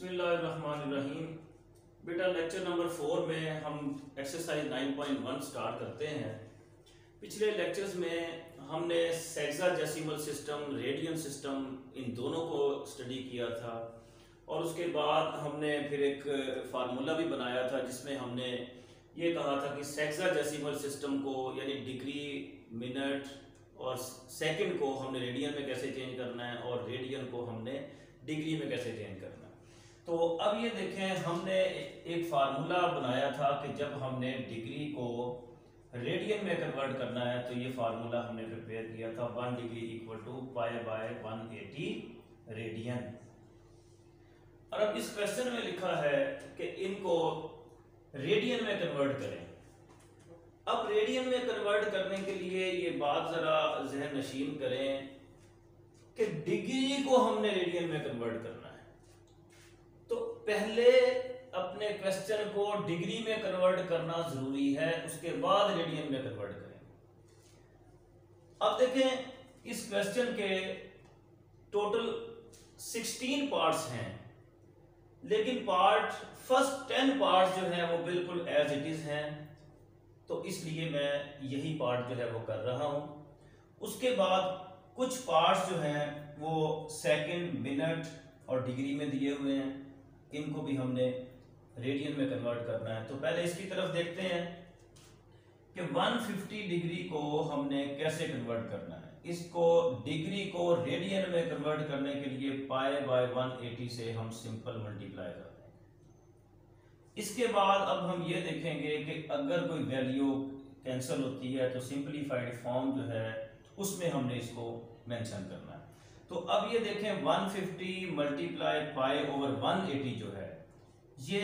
बिस्मिल्लाहिर्रहमानिर्रहीम। बेटा lecture number 4 में हम एक्सरसाइज 9.1 स्टार्ट करते हैं। पिछले लेक्चर्स में हमने सेक्साडेसिमल सिस्टम, रेडियन सिस्टम, इन दोनों को स्टडी किया था और उसके बाद हमने फिर एक फार्मूला भी बनाया था जिसमें हमने ये कहा था कि सेक्साडेसिमल सिस्टम को यानी डिग्री, मिनट और सेकंड को हमने रेडियन में कैसे चेंज करना है और रेडियन को हमने डिग्री में कैसे चेंज करना है। तो अब ये देखें, हमने एक फार्मूला बनाया था कि जब हमने डिग्री को रेडियन में कन्वर्ट करना है तो ये फार्मूला हमने प्रिपेयर किया था 1 degree equal to pi by 180 radian. और अब इस क्वेश्चन में लिखा है कि इनको रेडियन में कन्वर्ट करें। अब रेडियन में कन्वर्ट करने के लिए ये बात जरा जहन नशीन करें कि डिग्री को हमने रेडियन में कन्वर्ट करना है, तो पहले अपने क्वेश्चन को डिग्री में कन्वर्ट करना जरूरी है, उसके बाद रेडियन में कन्वर्ट करें। अब देखें, इस क्वेश्चन के टोटल 16 पार्ट्स हैं, लेकिन फर्स्ट 10 पार्ट्स जो हैं वो बिल्कुल एज इट इज हैं, तो इसलिए मैं यही पार्ट जो है वो कर रहा हूं। उसके बाद कुछ पार्ट्स जो हैं वो सेकंड, मिनट और डिग्री में दिए हुए हैं, इनको भी हमने रेडियन में कन्वर्ट करना है। तो पहले इसकी तरफ देखते हैं कि 150 डिग्री को हमने कैसे कन्वर्ट करना है। इसको डिग्री को रेडियन में कन्वर्ट करने के लिए पाई बाय 180 से हम सिंपल मल्टीप्लाई करते हैं। इसके बाद अब हम ये देखेंगे कि अगर कोई वैल्यू कैंसिल होती है तो सिंपलीफाइड फॉर्म जो है उसमें हमने इसको मेंशन करना है। तो अब ये देखें, 150 मल्टीप्लाई पाई ओवर 180 जो है ये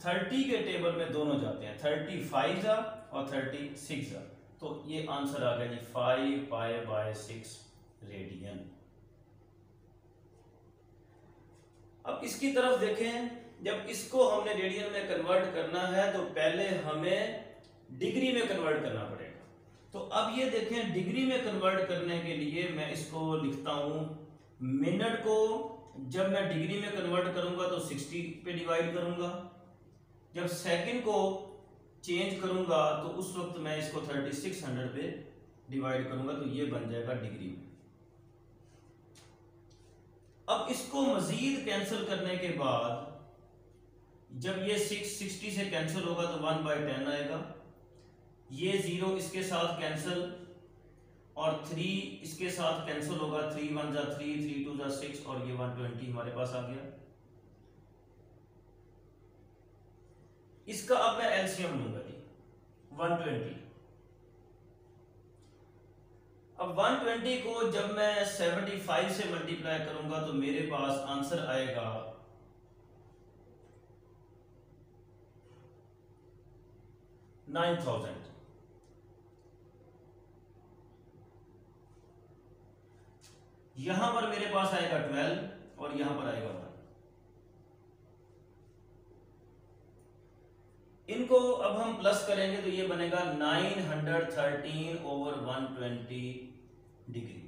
30 के टेबल में दोनों जाते हैं, 35 जा और 36 जा, तो ये आंसर आ गया जी 5 पाई बाय 6 रेडियन। अब इसकी तरफ देखें, जब इसको हमने रेडियन में कन्वर्ट करना है तो पहले हमें डिग्री में कन्वर्ट करना पड़ेगा। तो अब ये देखें, डिग्री में कन्वर्ट करने के लिए मैं इसको लिखता हूं, मिनट को जब मैं डिग्री में कन्वर्ट करूंगा तो 60 पे डिवाइड करूंगा, जब सेकंड को चेंज करूंगा तो उस वक्त मैं इसको 3600 पे डिवाइड करूंगा, तो ये बन जाएगा डिग्री में। अब इसको मजीद कैंसिल करने के बाद जब ये 60 से कैंसिल होगा तो 1/10 आएगा, ये 0 इसके साथ कैंसिल और 3 इसके साथ कैंसिल होगा, 3 1 जा 3, 3 2 जा 6 और ये 120 हमारे पास आ गया। इसका अब मैं एलसीएम लूंगा जी 120। अब 120 को जब मैं 75 से मल्टीप्लाई करूंगा तो मेरे पास आंसर आएगा 9000। यहां पर मेरे पास आएगा 12 और यहां पर आएगा 1। इनको अब हम प्लस करेंगे तो ये बनेगा 913 ओवर 120 डिग्री।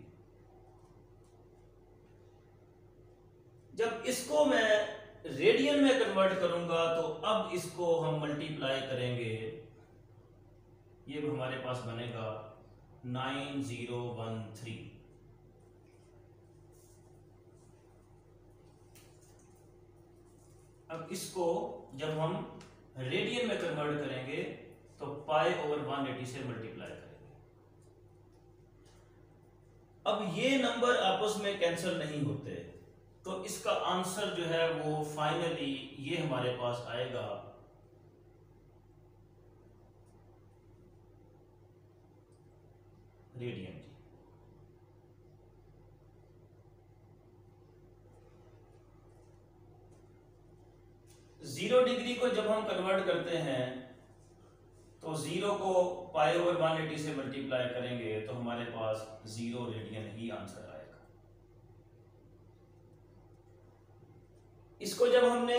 जब इसको मैं रेडियन में कन्वर्ट करूंगा तो अब इसको हम मल्टीप्लाई करेंगे, ये हमारे पास बनेगा 9013। अब इसको जब हम रेडियन में कन्वर्ट करेंगे तो पाई ओवर 180 से मल्टीप्लाई करेंगे। अब ये नंबर आपस में कैंसिल नहीं होते, तो इसका आंसर जो है वो फाइनली ये हमारे पास आएगा रेडियन। 0 डिग्री को जब हम कन्वर्ट करते हैं तो 0 को पाई ओवर 180 से मल्टीप्लाई करेंगे तो हमारे पास 0 रेडियन ही आंसर आएगा। इसको जब हमने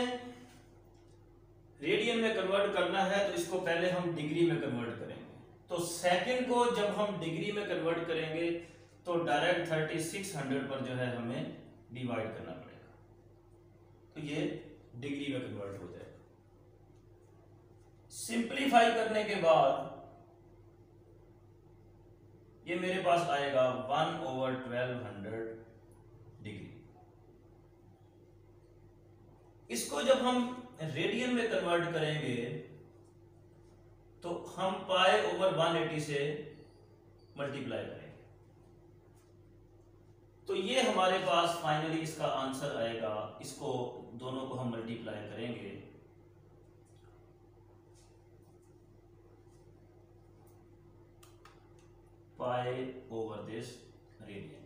रेडियन में कन्वर्ट करना है तो इसको पहले हम डिग्री में कन्वर्ट करेंगे, तो सेकंड को जब हम डिग्री में कन्वर्ट करेंगे तो डायरेक्ट 3600 पर जो है हमें डिवाइड करना पड़ेगा। तो ये डिग्री में कन्वर्ट हो जाएगा। सिंप्लीफाई करने के बाद ये मेरे पास आएगा 1/1200 डिग्री। इसको जब हम रेडियन में कन्वर्ट करेंगे तो हम π/180 से मल्टीप्लाई करेंगे, तो ये हमारे पास फाइनली इसका आंसर आएगा। इसको दोनों को हम मल्टीप्लाई करेंगे, π/this रेडियन।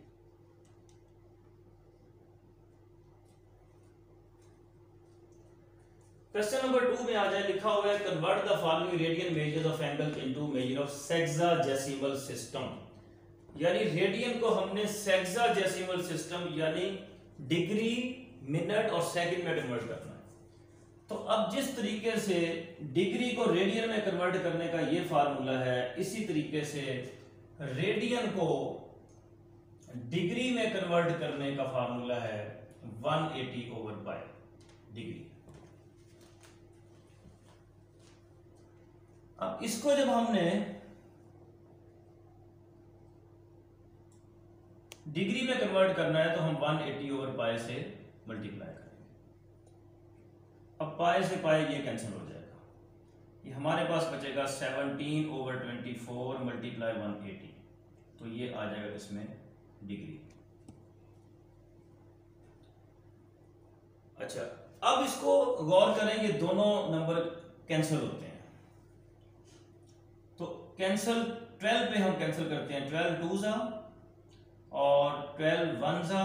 क्वेश्चन नंबर 2 में आ जाए, लिखा हुआ है convert the following radian measures of angle into measure of sexagesimal system. यानी रेडियन को हमने सेक्साडेसिमल सिस्टम यानी डिग्री, मिनट और सेकंड में कन्वर्ट करना है। तो अब जिस तरीके से डिग्री को रेडियन में कन्वर्ट करने का ये फार्मूला है, इसी तरीके से रेडियन को डिग्री में कन्वर्ट करने का फार्मूला है 180/π डिग्री। अब इसको जब हमने डिग्री में कन्वर्ट करना है तो हम 180/π से मल्टीप्लाई करेंगे। अब π से π ये कैंसिल हो जाएगा, ये हमारे पास बचेगा 17/24 मल्टीप्लाई 180, तो ये आ जाएगा इसमें डिग्री। अच्छा, अब इसको गौर करेंगे, दोनों नंबर कैंसिल होते हैं, तो कैंसिल 12 पे हम कैंसिल करते हैं, 12 2 जा और 12 1 जा,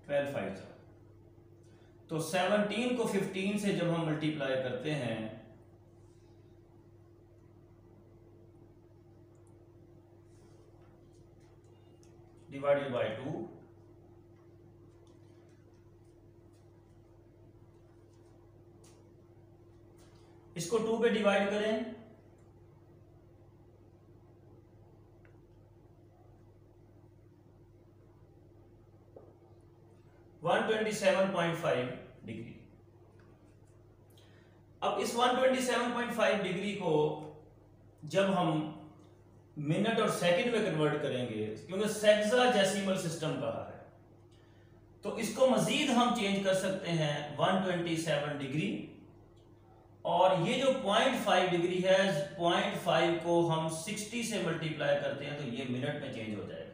12 5 जा। तो 17 को 15 से जब हम मल्टीप्लाई करते हैं डिवाइडेड बाय 2, इसको 2 पे डिवाइड करें, वन 127.5 डिग्री। अब इस 127.5 डिग्री को जब हम मिनट और सेकंड में कन्वर्ट करेंगे, क्योंकि सेक्साडेसिमल सिस्टम कहा है, तो इसको मजीद हम चेंज कर सकते हैं 127 डिग्री, और ये जो 0.5 डिग्री है, 0.5 को हम 60 से मल्टीप्लाई करते हैं तो ये मिनट में चेंज हो जाएगा।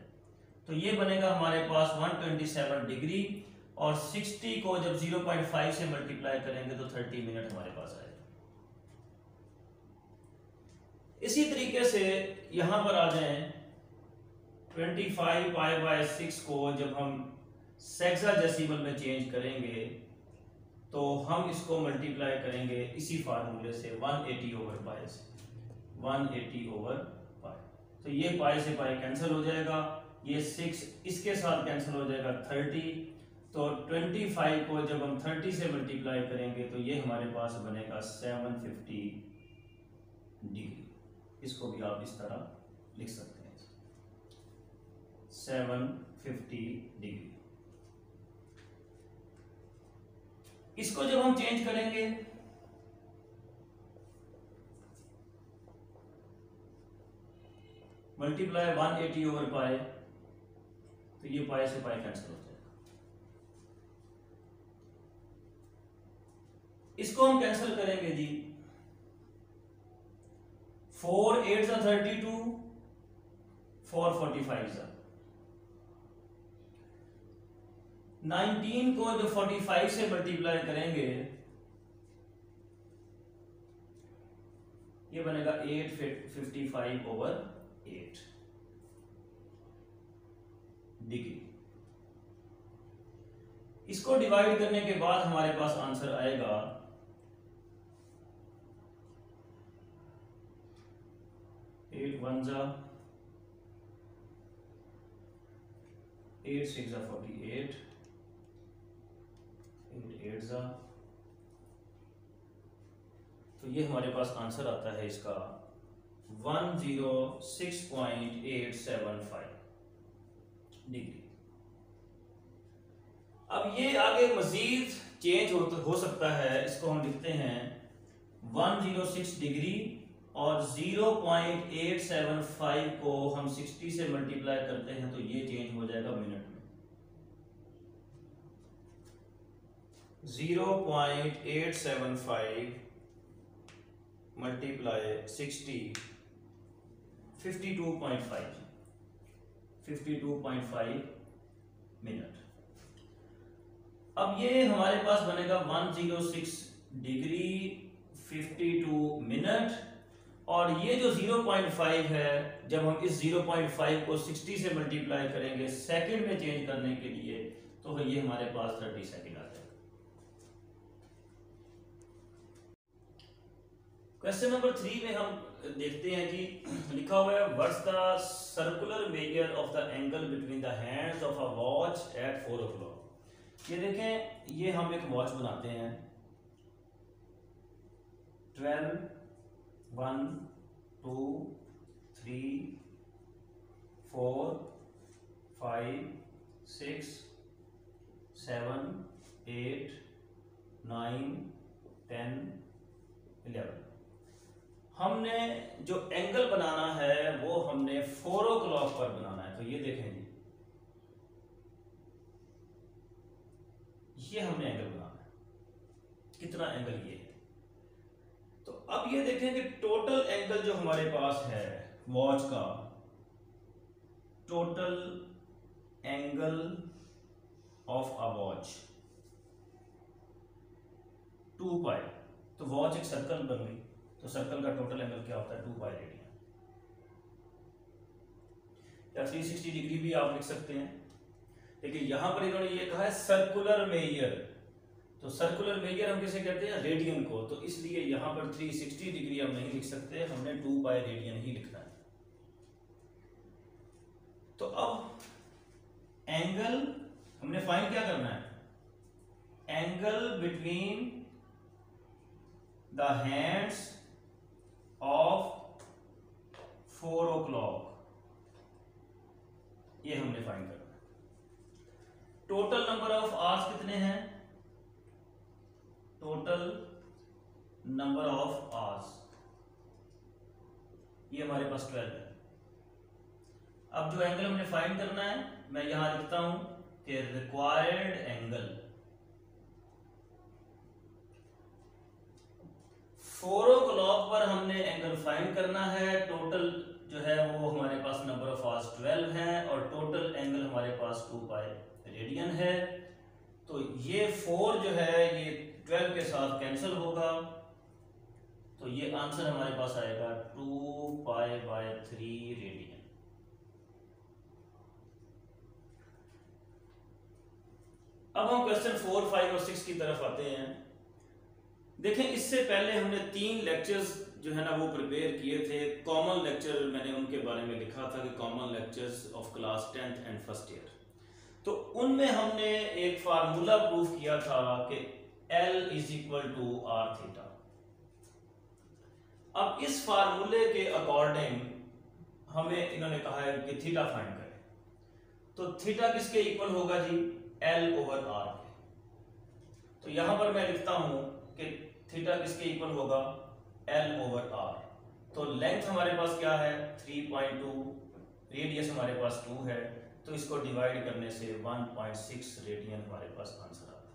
तो ये बनेगा हमारे पास 127 डिग्री, और 60 को जब 0.5 से मल्टीप्लाई करेंगे तो 30 मिनट हमारे पास आएगा। इसी तरीके से यहां पर आ जाएं, 25π/6 को जब हम सेक्साडेसिमल में चेंज करेंगे तो हम इसको मल्टीप्लाई करेंगे इसी फार्मूले से 180/π से, 180/π। तो ये π से π कैंसिल हो जाएगा, ये 6 इसके साथ कैंसिल हो जाएगा 30, तो 25 को जब हम 30 से मल्टीप्लाई करेंगे तो ये हमारे पास बनेगा 750 डिग्री। इसको भी आप इस तरह लिख सकते हैं, 750 डिग्री। इसको जब हम चेंज करेंगे मल्टीप्लाई 180/π, तो ये π से π कैंसिल हो जाएगा। इसको हम कैंसिल करेंगे जी, 4 8 जा 32, 4 45 जा, 19 को जो 45 से मल्टीप्लाई करेंगे ये बनेगा 855/8 डिग्री। इसको डिवाइड करने के बाद हमारे पास आंसर आएगा 8 1 जा, 8 6 जा 48, 8 8 जा, तो ये हमारे पास आंसर आता है इसका 106.875 डिग्री। अब ये आगे मजीद चेंज हो सकता है, इसको हम लिखते हैं 106 डिग्री, और 0.875 को हम 60 से मल्टीप्लाई करते हैं तो ये चेंज हो जाएगा मिनट में। 0.875 मल्टीप्लाई 60, 52.5 मिनट। अब ये हमारे पास बनेगा 106 डिग्री 52 मिनट, और ये जो 0.5 है, जब हम इस 0.5 को 60 से मल्टीप्लाई करेंगे सेकंड में चेंज करने के लिए, तो ये हमारे पास 30 सेकंड आ जाएगा। क्वेश्चन नंबर 3 में हम देखते हैं कि लिखा हुआ है what's the circular measure of the angle between the hands of a watch at 4 o'clock। ये देखें, ये हम एक वॉच बनाते हैं 12, 1, 2, 3, 4, 5, 6, 7, 8, 9, 10, 11। हमने जो एंगल बनाना है वो हमने 4 o'clock पर बनाना है। तो ये देखें जी, ये हमने एंगल बनाना है, कितना एंगल ये है। तो अब ये देखें कि टोटल एंगल जो हमारे पास है वॉच का, total angle of a watch 2 पाई। तो वॉच एक सर्कल बन गई, तो सर्कल का टोटल एंगल क्या होता है 2 पाई रेडियन, या 360 डिग्री भी आप लिख सकते हैं। लेकिन यहां पर इन्होंने ये कहा है सर्कुलर मेजर, तो सर्कुलर मेजर हम किसे कहते हैं रेडियन को, तो इसलिए यहां पर 360 डिग्री हम नहीं लिख सकते, हमने 2 पाई रेडियन ही लिखना है। तो अब एंगल हमने फाइंड क्या करना है, angle between the hands of 4 o'clock, ये हमने फाइंड करना है। टोटल नंबर ऑफ आवर्स कितने हैं, टोटल नंबर ऑफ आवर्स ये हमारे पास 12 है। अब जो एंगल हमने फाइंड करना है, मैं यहां लिखता हूं कि रिक्वायर्ड एंगल 4 o'clock पर हमने एंगल फाइंड करना है। टोटल जो है वो हमारे पास नंबर ऑफ आवर्स 12 है, और टोटल एंगल हमारे पास 2 पाई रेडियन है। तो ये 4 जो है ये 12 के साथ कैंसिल होगा, तो ये आंसर हमारे पास आएगा 2 पाई बाय 3 रेडियन। अब हम क्वेश्चन 4, 5 और 6 की तरफ आते हैं। देखें, इससे पहले हमने 3 लेक्चर्स जो है ना वो प्रिपेयर किए थे। कॉमन लेक्चर मैंने उनके बारे में लिखा था कि common lectures of class 10th and first year. तो उनमें हमने एक फार्मूला प्रूफ किया था कि L = r थीटा। अब इस फार्मूले के अकॉर्डिंग हमें इन्होंने कहा है कि थीटा फाइंड करें। तो थीटा किसके इक्वल होगा जी, L/r के। तो यहां पर मैं लिखता हूं कि थीटा किसके इक्वल होगा, L/r। तो लेंथ हमारे पास क्या है 3.2, रेडियस हमारे पास 2 है, तो इसको डिवाइड करने से 1.6 रेडियन हमारे पास आंसर आता है।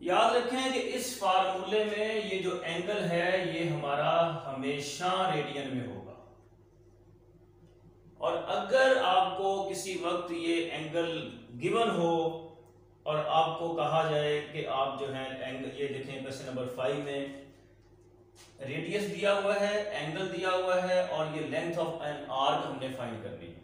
याद रखें कि इस फार्मूले में ये जो एंगल है ये हमारा हमेशा रेडियन में होगा, और अगर आपको किसी वक्त ये एंगल गिवन हो और आपको कहा जाए कि आप जो है एंगल, ये देखें क्वेश्चन नंबर 5 में रेडियस दिया हुआ है, एंगल दिया हुआ है, और ये लेंथ ऑफ एन आर्क हमने फाइंड करनी है।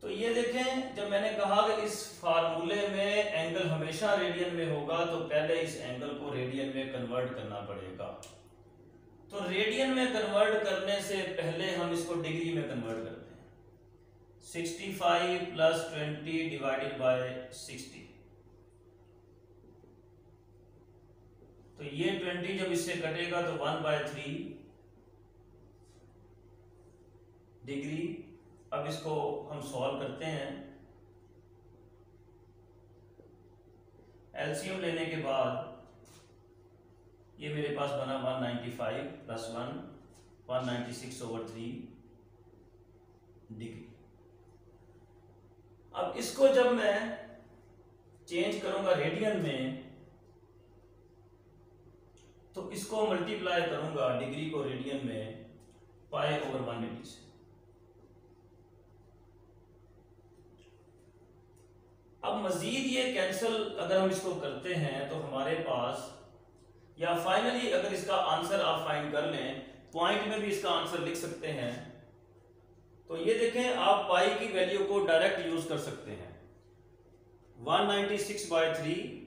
तो ये देखें, जब मैंने कहा कि इस फार्मूले में एंगल हमेशा रेडियन में होगा, तो पहले इस एंगल को रेडियन में कन्वर्ट करना पड़ेगा। तो रेडियन में कन्वर्ट करने से पहले हम इसको डिग्री में कन्वर्ट करते हैं। 65 + 20 डिवाइडेड बाय 60, तो ये 20 जब इससे कटेगा तो 1/3 डिग्री। अब इसको हम सॉल्व करते हैं एलसीएम लेने के बाद ये मेरे पास बना 195 प्लस 1 196/3 डिग्री। अब इसको जब मैं चेंज करूंगा रेडियन में तो इसको मल्टीप्लाई करूंगा डिग्री को रेडियन में π/180 से। अब मजीद ये कैंसिल अगर हम इसको करते हैं तो हमारे पास, या फाइनली अगर इसका आंसर आप फाइंड कर लें, पॉइंट में भी इसका आंसर लिख सकते हैं। तो ये देखें, आप पाई की वैल्यू को डायरेक्ट यूज कर सकते हैं। 196/3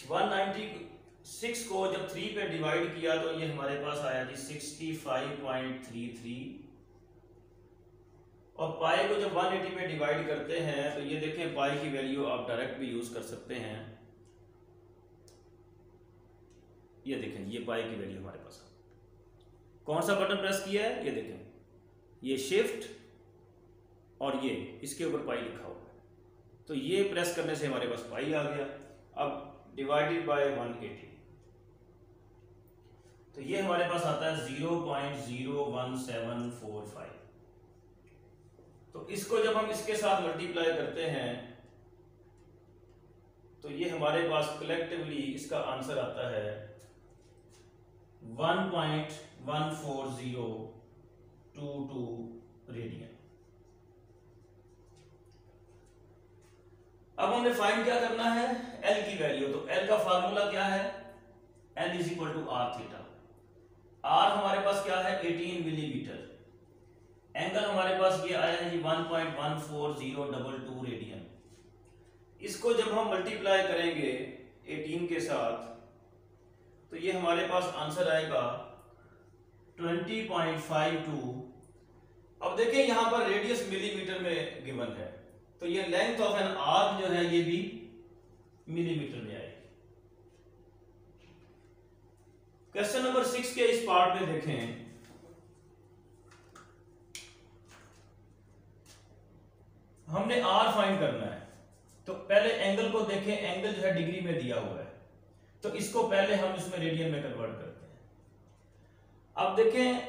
196 को जब 3 पे डिवाइड किया तो ये हमारे पास आया जी 65.33, और पाई को जब 180 पे डिवाइड करते हैं तो ये देखें पाई की वैल्यू आप डायरेक्ट भी यूज कर सकते हैं। ये देखें ये पाई की वैल्यू हमारे पास, कौन सा बटन प्रेस किया है, ये देखें ये शिफ्ट और ये इसके ऊपर पाई लिखा हुआ है, तो ये प्रेस करने से हमारे पास पाई आ गया। अब डिवाइडेड बाय 180 तो ये हमारे पास आता है 0.01745। तो इसको जब हम इसके साथ मल्टीप्लाई करते हैं तो ये हमारे पास कलेक्टिवली इसका आंसर आता है 1.14022 रेडियन। अब हमें फाइंड क्या करना है, L की वैल्यू। तो L का फार्मूला क्या है, L = r थीटा। R हमारे पास क्या है 18 मिलीमीटर, एंगल हमारे पास ये आया है 1.14022 रेडियन। इसको जब हम मल्टीप्लाई करेंगे 18 के साथ तो ये हमारे पास आंसर आएगा 20.52। अब देखिए यहां पर रेडियस मिलीमीटर में गिवन है, तो ये लेंथ ऑफ एन आर्क जो है ये भी मिलीमीटर में आएगी। क्वेश्चन नंबर 6 के इस पार्ट में देखें, हमने R फाइंड करना है। तो पहले एंगल को देखें, एंगल जो है डिग्री में दिया हुआ है, तो इसको पहले हम इसमें रेडियन में कन्वर्ट करते हैं। अब देखें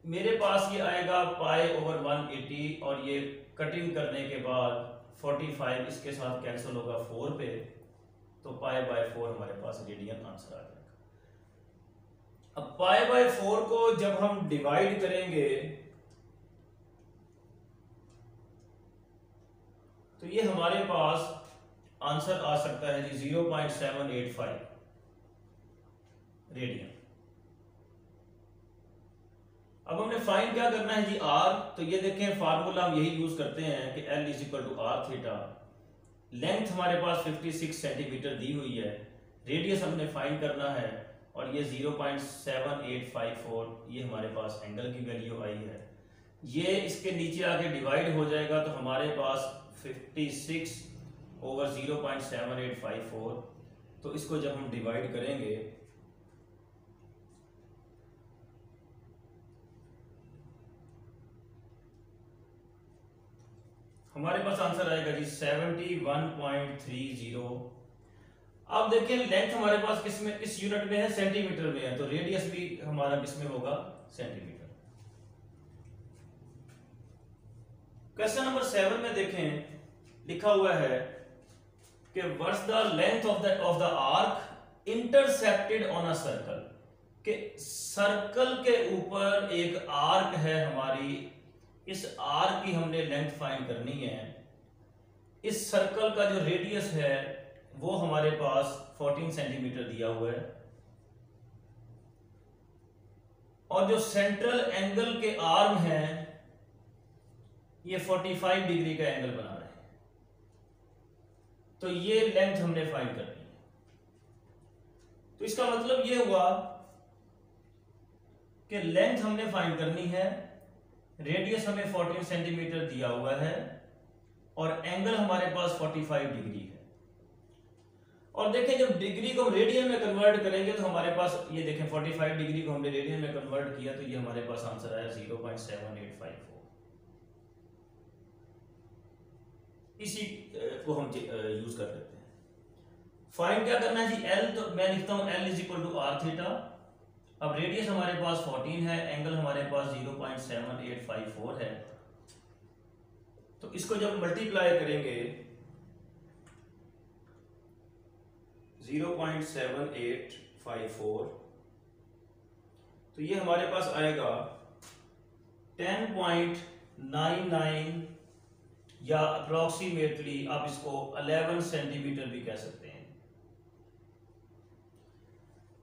मेरे पास ये आएगा π/180 और ये कटिंग करने के बाद 45 इसके साथ कैंसिल होगा 4 पे, तो π/4 हमारे पास रेडियन आंसर आ जाएगा। अब π/4 को जब हम डिवाइड करेंगे तो ये हमारे पास आंसर आ सकता है जी 0.785 रेडियन। अब हमने फाइंड क्या करना है जी R। तो ये देखें फार्मूला हम यही यूज करते हैं कि L = r थीटा। लेंथ हमारे पास 56 सेंटीमीटर दी हुई है, रेडियस हमने फाइंड करना है और ये 0.7854 ये हमारे पास एंगल की वैल्यू आई है। ये इसके नीचे आके डिवाइड हो जाएगा तो हमारे पास 56/0.7854। तो इसको जब हम डिवाइड करेंगे हमारे पास आंसर आएगा जी 71.30। अब देखिए लेंथ हमारे पास किस में, इस यूनिट में है, सेंटीमीटर में है, तो रेडियस भी हमारा किस में होगा, सेंटीमीटर। क्वेश्चन नंबर 7 में देखें लिखा हुआ है कि what's the length of the arc intercepted on a circle. कि सर्कल के ऊपर एक आर्क है हमारी, इस आर्क की हमने लेंथ फाइंड करनी है। इस सर्कल का जो रेडियस है वो हमारे पास 14 सेंटीमीटर दिया हुआ है, और जो सेंट्रल एंगल के आर्म है ये 45 डिग्री का एंगल बना रहे हैं। तो ये लेंथ हमने फाइंड करनी है। तो इसका मतलब ये हुआ कि लेंथ हमने फाइंड करनी है, रेडियस हमें 14 सेंटीमीटर दिया हुआ है और एंगल हमारे पास 45 डिग्री है। और देखें जब डिग्री को हम रेडियन में कन्वर्ट करेंगे तो हमारे पास ये देखें 45 डिग्री को हमने रेडियन में कन्वर्ट किया तो ये हमारे पास आंसर आया 0.7854। इसी को हम यूज कर लेते हैं। फाइंड क्या करना है जी, एल, तो मैं लिखता हूं L is equal to R theta. अब रेडियस हमारे पास 14 है, एंगल हमारे पास 0.7854 है, तो इसको जब मल्टीप्लाई करेंगे 0.7854 तो ये हमारे पास आएगा 10.99 या अप्रोक्सीमेटली आप इसको 11 सेंटीमीटर भी कह सकते हैं,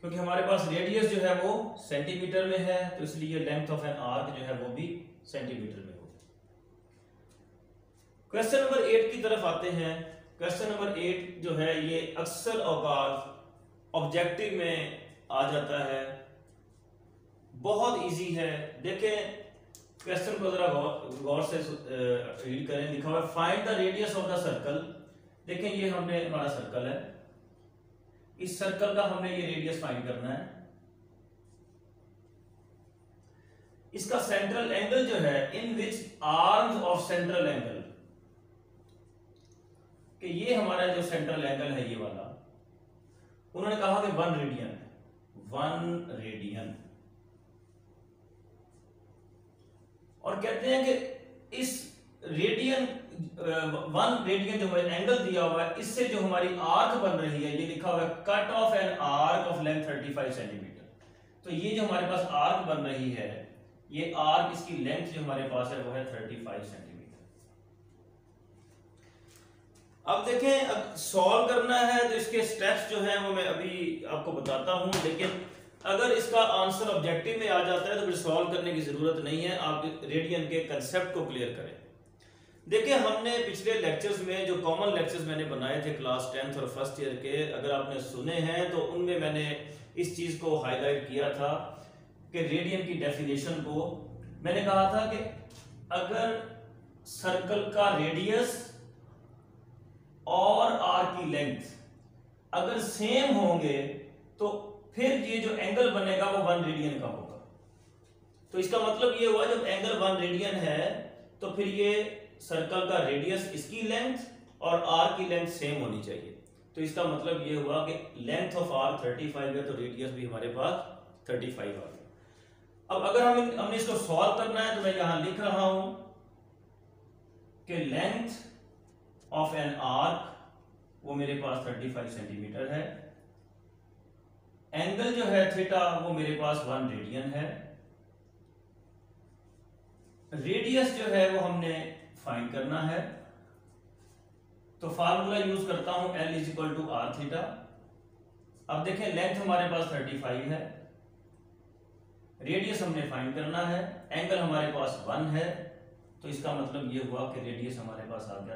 क्योंकि हमारे पास रेडियस जो है वो सेंटीमीटर में है तो इसलिए लेंथ ऑफ एन आर्क जो है वो भी सेंटीमीटर में होगी। क्वेश्चन नंबर 8 की तरफ आते हैं। क्वेश्चन नंबर 8 जो है ये अक्सर औकात ऑब्जेक्टिव में आ जाता है, बहुत इजी है। देखें क्वेश्चन को जरा गौर से रीड करें। लिखा हुआ है find the radius of the circle. देखें ये हमने हमारा सर्कल है, इस सर्कल का हमने ये रेडियस फाइंड करना है। इसका सेंट्रल एंगल जो है इन विच आर्म्स ऑफ सेंट्रल एंगल, कि ये हमारा जो सेंट्रल एंगल है ये वाला, उन्होंने कहा कि 1 रेडियन है, 1 रेडियन, और कहते हैं कि इस रेडियन 1 रेडियन जो एंगल दिया हुआ है इससे जो हमारी आर्क बन रही है, ये लिखा हुआ है cut off an arc of length 35 centimetre. तो ये जो हमारे पास आर्क बन रही है, ये आर्क इसकी लेंथ जो हमारे पास है वो है 35 सेंटीमीटर। अब देखें, अब सॉल्व करना है तो इसके स्टेप्स जो हैं वो मैं अभी आपको बताता हूं, लेकिन अगर इसका आंसर ऑब्जेक्टिव में आ जाता है तो फिर सॉल्व करने की जरूरत नहीं है, आप रेडियन के कंसेप्ट को क्लियर करें। देखिए हमने पिछले लेक्चर्स में जो कॉमन लेक्चर्स मैंने बनाए थे क्लास 10th और फर्स्ट ईयर के, अगर आपने सुने हैं तो उनमें मैंने इस चीज को हाईलाइट किया था कि रेडियन की डेफिनेशन को मैंने कहा था कि अगर सर्कल का रेडियस और आर्क की लेंथ अगर सेम होंगे तो फिर ये जो एंगल बनेगा वो 1 रेडियन का होगा। तो इसका मतलब ये हुआ जब एंगल 1 रेडियन है तो फिर ये सर्कल का रेडियस इसकी लेंथ और आर्क की लेंथ सेम होनी चाहिए। तो इसका मतलब ये हुआ कि लेंथ ऑफ आर्क 35 है तो रेडियस भी हमारे पास 35 आ गया। अब अगर हमने इसको सॉल्व करना है तो मैं यहां लिख रहा हूं कि लेंथ ऑफ एन आर्क वो मेरे पास 35 सेंटीमीटर है, एंगल जो है थीटा वो मेरे पास 1 रेडियन है, रेडियस जो है वो हमने फाइंड करना है। तो फार्मूला यूज करता हूं L is equal to R theta. अब देखें लेंथ हमारे पास 35 है, रेडियस हमने फाइंड करना है, एंगल हमारे पास 1 है, तो इसका मतलब ये हुआ कि रेडियस हमारे पास आ गया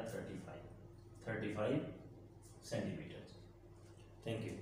35 सेंटीमीटर। Thank you.